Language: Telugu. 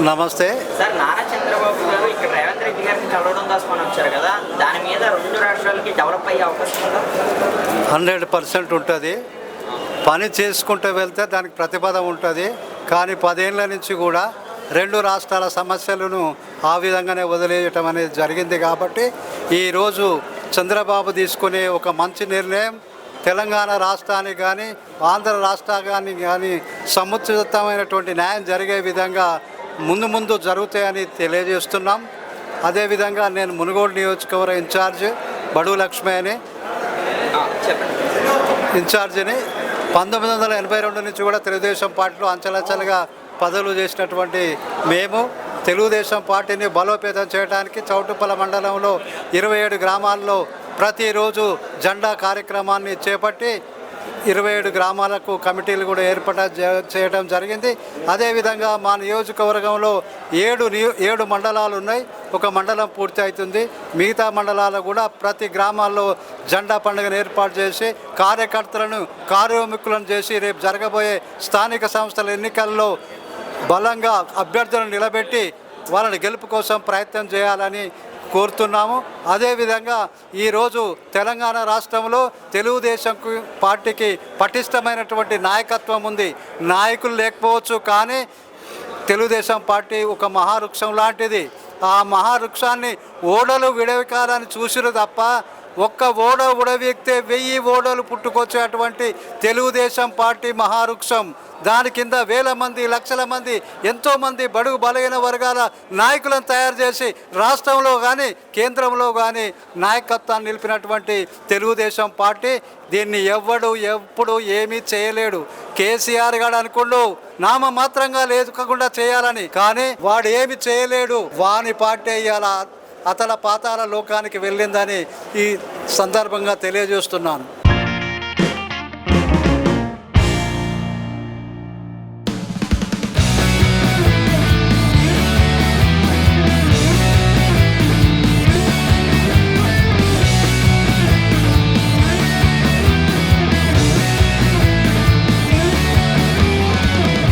నమస్తే సార్. నారా చంద్రబాబు గారు ఇక్కడ రేవంత్ రెడ్డి గారిని కలవడం దాసుకొని వచ్చారు కదా, దాని మీద రెండు రాష్ట్రాలకి డెవలప్ అయ్యే అవకాశం ఉందా? 100% ఉంటుంది. పని చేసుకుంటూ వెళ్తే దానికి ప్రతిపదం ఉంటుంది. కానీ 10 ఏళ్ళ నుంచి కూడా రెండు రాష్ట్రాల సమస్యలను ఆ విధంగానే వదిలేయటం అనేది జరిగింది. కాబట్టి ఈరోజు చంద్రబాబు తీసుకునే ఒక మంచి నిర్ణయం తెలంగాణ రాష్ట్రానికి కానీ ఆంధ్ర రాష్ట్రానికి కానీ సముచితమైనటువంటి న్యాయం జరిగే విధంగా ముందు జరుగుతాయని తెలియజేస్తున్నాం. అదేవిధంగా నేను మునుగోడు నియోజకవర్గ ఇన్ఛార్జ్ బడుగు లక్ష్మి అని ఇన్ఛార్జిని 1982 నుంచి కూడా తెలుగుదేశం పార్టీలో అంచెలంచెలుగా పదవులు చేసినటువంటి మేము తెలుగుదేశం పార్టీని బలోపేతం చేయడానికి చౌటుప్పల మండలంలో 27 గ్రామాల్లో ప్రతిరోజు జెండా కార్యక్రమాన్ని చేపట్టి 27 గ్రామాలకు కమిటీలు కూడా ఏర్పాటు చేయడం జరిగింది. అదేవిధంగా మా నియోజకవర్గంలో 7 మండలాలు ఉన్నాయి. ఒక మండలం పూర్తి అవుతుంది. మిగతా మండలాలు కూడా ప్రతి గ్రామాల్లో జెండా పండుగను ఏర్పాటు చేసి కార్యకర్తలను కార్యోముఖులను చేసి రేపు జరగబోయే స్థానిక సంస్థల ఎన్నికల్లో బలంగా అభ్యర్థులను నిలబెట్టి వాళ్ళని గెలుపు కోసం ప్రయత్నం చేయాలని కోరుతున్నాము. అదేవిధంగా ఈరోజు తెలంగాణ రాష్ట్రంలో తెలుగుదేశం పార్టీకి పటిష్టమైనటువంటి నాయకత్వం ఉంది. నాయకులు లేకపోవచ్చు, కానీ తెలుగుదేశం పార్టీ ఒక మహావృక్షం లాంటిది. ఆ మహావృక్షాన్ని ఓడలు విడవికాలని చూసిరు తప్ప ఒక్క ఓడ ఉడవీక్తే 1000 ఓడలు పుట్టుకొచ్చేటువంటి తెలుగుదేశం పార్టీ మహావృక్షం. దాని కింద వేల మంది లక్షల మంది ఎంతోమంది బడుగు బలహీన వర్గాల నాయకులను తయారు చేసి రాష్ట్రంలో కానీ కేంద్రంలో కానీ నాయకత్వాన్ని నిలిపినటువంటి తెలుగుదేశం పార్టీ దీన్ని ఎప్పుడు ఏమీ చేయలేడు. కేసీఆర్ గారు అనుకుంటూ నామమాత్రంగా లేకుండా చేయాలని, కానీ వాడు ఏమి చేయలేడు. వాని పార్టీ ఇవాళ అతల పాతాల లోకానికి వెళ్ళిందని ఈ సందర్భంగా తెలియజేస్తున్నాను.